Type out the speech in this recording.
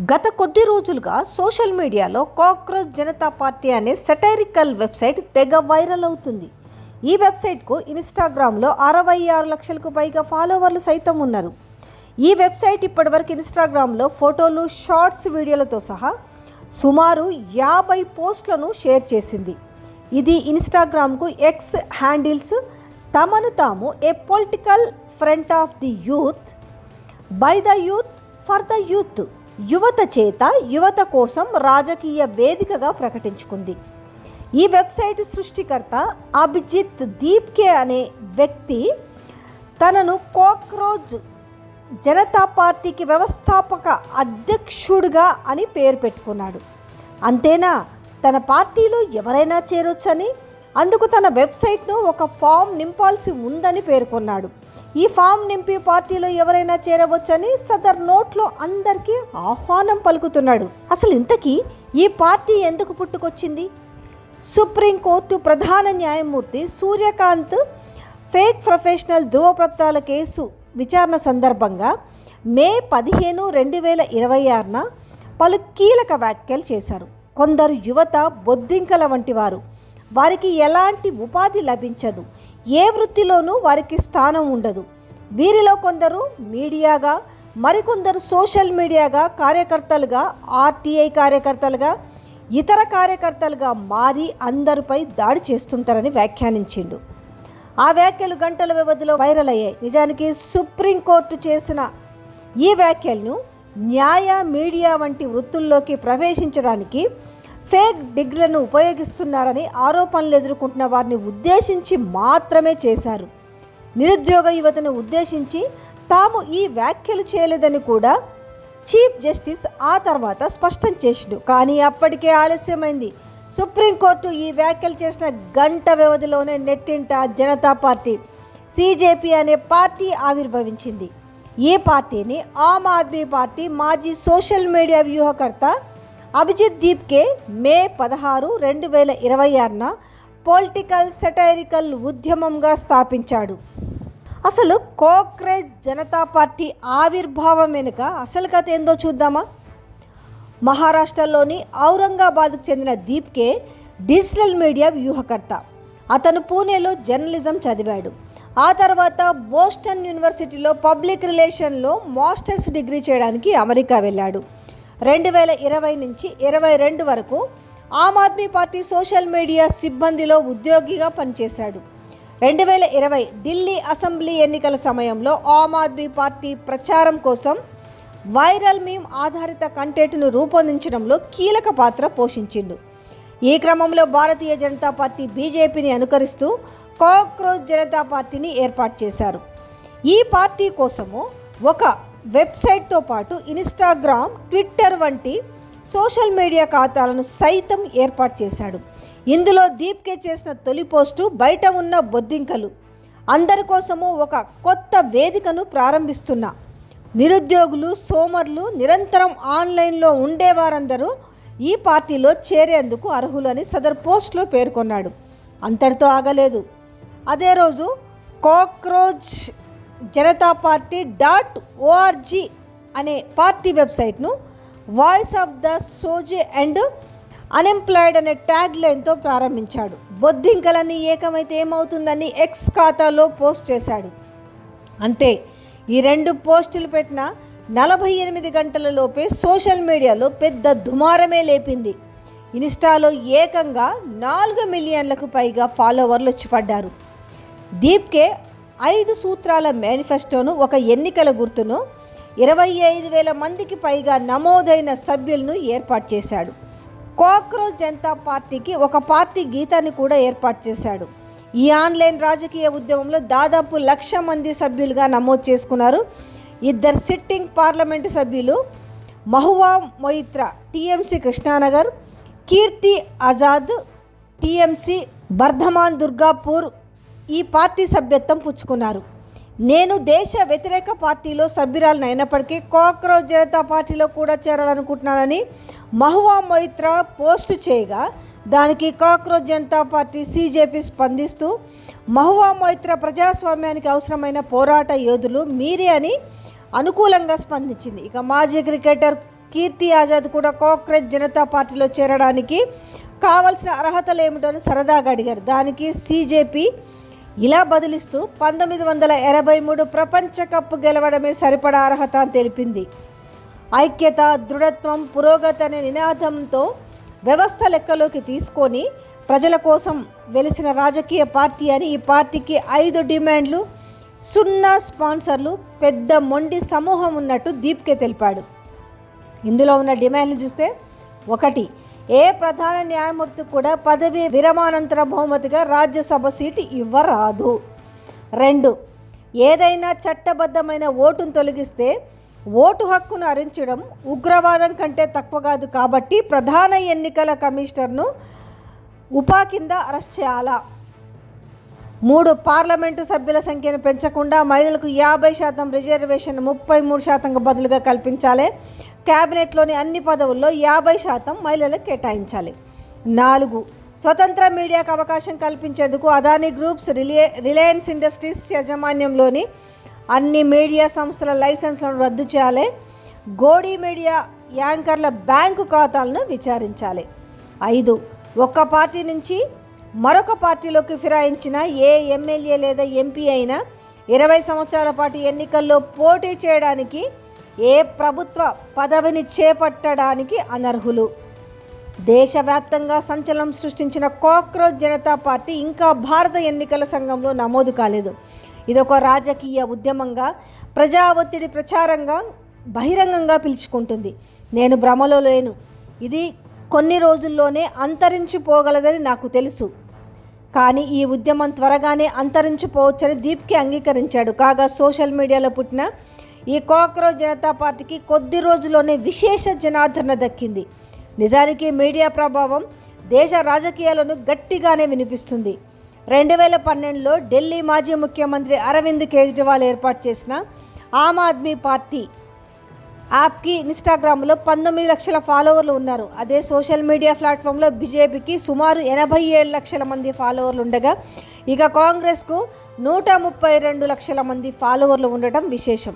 గత కొద్ది రోజులుగా సోషల్ మీడియాలో కాక్రోచ్ జనతా పార్టీ అనే సెటైరికల్ వెబ్సైట్ తెగ వైరల్ అవుతుంది. ఈ వెబ్సైట్కు ఇన్స్టాగ్రామ్లో 66 లక్షలకు పైగా ఫాలోవర్లు సైతం ఉన్నారు. ఈ వెబ్సైట్ ఇప్పటివరకు ఇన్స్టాగ్రామ్లో ఫోటోలు, షార్ట్స్, వీడియోలతో సహా సుమారు 50 పోస్టులను షేర్ చేసింది. ఇది ఇన్స్టాగ్రామ్కు ఎక్స్ హ్యాండిల్స్ తమను తాము a political front of the youth, by the youth, for the youth, యువత చేత యువత కోసం రాజకీయ వేదికగా ప్రకటించుకుంది. ఈ వెబ్సైట్ సృష్టికర్త అభిజిత్ దీప్కే అనే వ్యక్తి తనను కాక్రోచ్ జనతా పార్టీకి వ్యవస్థాపక అధ్యక్షుడిగా అని పేరు పెట్టుకున్నాడు. అంతేనా, తన పార్టీలో ఎవరైనా చేరొచ్చని, అందుకు తన వెబ్సైట్ను ఒక ఫామ్ నింపాల్సి ఉందని పేర్కొన్నాడు. ఈ ఫామ్ నింపి పార్టీలో ఎవరైనా చేరవచ్చని సదర్ నోట్లో అందరికీ ఆహ్వానం పలుకుతున్నాడు. అసలు ఇంతకీ ఈ పార్టీ ఎందుకు పుట్టుకొచ్చింది? సుప్రీంకోర్టు ప్రధాన న్యాయమూర్తి సూర్యకాంత్ ఫేక్ ప్రొఫెషనల్ ధృవపత్రాల కేసు విచారణ సందర్భంగా మే 15, 2026న పలు కీలక వ్యాఖ్యలు చేశారు. కొందరు యువత బొద్దింకల వంటి వారికి ఎలాంటి ఉపాధి లభించదు, ఏ వృత్తిలోనూ వారికి స్థానం ఉండదు. వీరిలో కొందరు మీడియాగా, మరికొందరు సోషల్ మీడియాగా కార్యకర్తలుగా, ఆర్టీఐ కార్యకర్తలుగా, ఇతర కార్యకర్తలుగా మారి అందరిపై దాడి చేస్తుంటారని వ్యాఖ్యానించిండు. ఆ వ్యాఖ్యలు గంటల వ్యవధిలో వైరల్ అయ్యాయి. నిజానికి సుప్రీంకోర్టు చేసిన ఈ వ్యాఖ్యలను న్యాయ, మీడియా వంటి వృత్తుల్లోకి ప్రవేశించడానికి ఫేక్ డిగ్రీలను ఉపయోగిస్తున్నారని ఆరోపణలు ఎదుర్కొంటున్న వారిని ఉద్దేశించి మాత్రమే చేశారు. నిరుద్యోగ యువతను ఉద్దేశించి తాము ఈ వ్యాఖ్యలు చేయలేదని కూడా చీఫ్ జస్టిస్ ఆ తర్వాత స్పష్టం చేసిండు. కానీ అప్పటికే ఆలస్యమైంది. సుప్రీంకోర్టు ఈ వ్యాఖ్యలు చేసిన గంట వ్యవధిలోనే నెట్టింట జనతా పార్టీ, సిజేపీ అనే పార్టీ ఆవిర్భవించింది. ఈ పార్టీని ఆమ్ ఆద్మీ పార్టీ మాజీ సోషల్ మీడియా వ్యూహకర్త అభిజిత్ దీప్కే మే 16, 2026న పొలిటికల్ సెటైరికల్ ఉద్యమంగా స్థాపించాడు. అసలు కాక్రోచ్ జనతా పార్టీ ఆవిర్భావం వెనుక అసలు కథ ఏందో చూద్దామా? మహారాష్ట్రలోని ఔరంగాబాద్కు చెందిన దీప్కే డిజిటల్ మీడియా వ్యూహకర్త. అతను పూణేలో జర్నలిజం చదివాడు. ఆ తర్వాత బోస్టన్ యూనివర్సిటీలో పబ్లిక్ రిలేషన్లో మాస్టర్స్ డిగ్రీ చేయడానికి అమెరికా వెళ్ళాడు. 2020 నుంచి 2022 వరకు Aam Aadmi party social media సిబ్బందిలో ఉద్యోగిగా పనిచేశాడు. 2020 ఢిల్లీ అసెంబ్లీ ఎన్నికల సమయంలో ఆమ్ ఆద్మీ పార్టీ ప్రచారం కోసం వైరల్ మీమ్ ఆధారిత కంటెంట్ను రూపొందించడంలో కీలక పాత్ర పోషించిండు. ఈ క్రమంలో భారతీయ జనతా పార్టీ బీజేపీని అనుకరిస్తూ కాక్రోచ్ జనతా పార్టీని ఏర్పాటు చేశారు. ఈ పార్టీ కోసము ఒక వెబ్సైట్తో పాటు ఇన్స్టాగ్రామ్, ట్విట్టర్ వంటి సోషల్ మీడియా ఖాతాలను సైతం ఏర్పాటు చేశాడు. ఇందులో దీప్కే చేసిన తొలి పోస్టు బయట ఉన్న బొద్దింకలు అందరి కోసము ఒక కొత్త వేదికను ప్రారంభిస్తున్న నిరుద్యోగులు, సోమరులు, నిరంతరం ఆన్లైన్లో ఉండేవారందరూ ఈ పార్టీలో చేరేందుకు అర్హులని సదర్ పోస్ట్లో పేర్కొన్నాడు. అంతటితో ఆగలేదు. అదే రోజు కాక్రోచ్ జనతా పార్టీ .org అనే పార్టీ వెబ్సైట్ను వాయిస్ ఆఫ్ ద సోజే అండ్ అన్ఎంప్లాయిడ్ అనే ట్యాగ్ లైన్తో ప్రారంభించాడు. బొద్దింకలన్నీ ఏకమైతే ఏమవుతుందని ఎక్స్ ఖాతాలో పోస్ట్ చేశాడు. అంతే, ఈ 2 పోస్టులు పెట్టిన 48 గంటలలోపే సోషల్ మీడియాలో పెద్ద దుమారమే లేపింది. ఇన్స్టాలో ఏకంగా 4 మిలియన్లకు పైగా ఫాలోవర్లు వచ్చి పడ్డారు. దీప్కే 5 సూత్రాల మేనిఫెస్టోను, ఒక ఎన్నికల గుర్తును, 25,000 మందికి పైగా నమోదైన సభ్యులను ఏర్పాటు చేశాడు. కాక్రోచ్ జనతా పార్టీకి ఒక పార్టీ గీతాన్ని కూడా ఏర్పాటు చేశాడు. ఈ ఆన్లైన్ రాజకీయ ఉద్యమంలో దాదాపు 1,00,000 మంది సభ్యులుగా నమోదు చేసుకున్నారు. 2 సిట్టింగ్ పార్లమెంటు సభ్యులు మహువా మొయిత్రా టీఎంసీ కృష్ణానగర్, కీర్తి ఆజాద్ టీఎంసీ బర్ధమాన్ దుర్గాపూర్ ఈ పార్టీ సభ్యత్వం పుచ్చుకున్నారు. నేను దేశ వ్యతిరేక పార్టీలో సభ్యురాలను అయినప్పటికీ కాక్రోచ్ జనతా పార్టీలో కూడా చేరాలనుకుంటున్నానని మహువా మొయిత్రా పోస్టు చేయగా, దానికి కాక్రోచ్ జనతా పార్టీ సిజేపీ స్పందిస్తూ మహువా మొయిత్రా ప్రజాస్వామ్యానికి అవసరమైన పోరాట యోధులు మీరే అని అనుకూలంగా స్పందించింది. ఇక మాజీ క్రికెటర్ కీర్తి ఆజాద్ కూడా కాక్రోచ్ జనతా పార్టీలో చేరడానికి కావాల్సిన అర్హతలు ఏమిటో సరదాగా అడిగారు. దానికి సీజేపీ ఇలా బదిలిస్తూ 1983 ప్రపంచ కప్ గెలవడమే సరిపడా అర్హత అని తెలిపింది. ఐక్యత, దృఢత్వం, పురోగతి అనే నినాదంతో వ్యవస్థ లెక్కలోకి తీసుకొని ప్రజల కోసం వెలిసిన రాజకీయ పార్టీ అని, ఈ పార్టీకి 5 డిమాండ్లు, 0 స్పాన్సర్లు, పెద్ద మొండి సమూహం ఉన్నట్టు దీప్కే తెలిపాడు. ఇందులో ఉన్న డిమాండ్లు చూస్తే, 1, ఏ ప్రధాన న్యాయమూర్తి కూడా పదవి విరమానంతర బహుమతిగా రాజ్యసభ సీటు ఇవ్వరాదు. 2, ఏదైనా చట్టబద్ధమైన ఓటును తొలగిస్తే ఓటు హక్కును హరించడం ఉగ్రవాదం కంటే తక్కువ కాదు కాబట్టి ప్రధాన ఎన్నికల కమిషనర్ను ఉపా కింద అరెస్ట్ చేయాలా. 3, పార్లమెంటు సభ్యుల సంఖ్యను పెంచకుండా మహిళలకు 50% రిజర్వేషన్ 33% బదులుగా కల్పించాలి. క్యాబినెట్లోని అన్ని పదవుల్లో 50% మహిళలకు కేటాయించాలి. 4, స్వతంత్ర మీడియాకు అవకాశం కల్పించేందుకు అదానీ గ్రూప్స్, రిలయన్స్ ఇండస్ట్రీస్ యాజమాన్యంలోని అన్ని మీడియా సంస్థల లైసెన్స్లను రద్దు చేయాలి. గోడీ మీడియా యాంకర్ల బ్యాంకు ఖాతాలను విచారించాలి. 5, ఒక్క పార్టీ నుంచి మరొక పార్టీలోకి ఫిరాయించిన ఏ ఎమ్మెల్యే లేదా ఎంపీ అయినా 20 సంవత్సరాల పాటు ఎన్నికల్లో పోటీ చేయడానికి, ఏ ప్రభుత్వ పదవిని చేపట్టడానికి అనర్హులు. దేశవ్యాప్తంగా సంచలనం సృష్టించిన కాక్రోచ్ జనతా పార్టీ ఇంకా భారత ఎన్నికల సంఘంలో నమోదు కాలేదు. ఇదొక రాజకీయ ఉద్యమంగా, ప్రజా ఒత్తిడి ప్రచారంగా బహిరంగంగా పిలుచుకుంటుంది. నేను భ్రమలో లేను. ఇది కొన్ని రోజుల్లోనే అంతరించిపోగలదని నాకు తెలుసు. కానీ ఈ ఉద్యమం త్వరగానే అంతరించిపోవచ్చని దీప్కే అంగీకరించాడు. కాగా సోషల్ మీడియాలో పుట్టిన ఈ కాక్రోచ్ జనతా పార్టీకి కొద్ది రోజుల్లోనే విశేష జనాదరణ దక్కింది. నిజానికి మీడియా ప్రభావం దేశ రాజకీయాలను గట్టిగానే వినిపిస్తుంది. 2012లో ఢిల్లీ మాజీ ముఖ్యమంత్రి అరవింద్ కేజ్రీవాల్ ఏర్పాటు చేసిన ఆమ్ ఆద్మీ పార్టీ యాప్కి ఇన్స్టాగ్రామ్లో 19 లక్షల ఫాలోవర్లు ఉన్నారు. అదే సోషల్ మీడియా ప్లాట్ఫామ్లో బీజేపీకి సుమారు 87 లక్షల మంది ఫాలోవర్లు ఉండగా, ఇక కాంగ్రెస్కు 132 లక్షల మంది ఫాలోవర్లు ఉండటం విశేషం.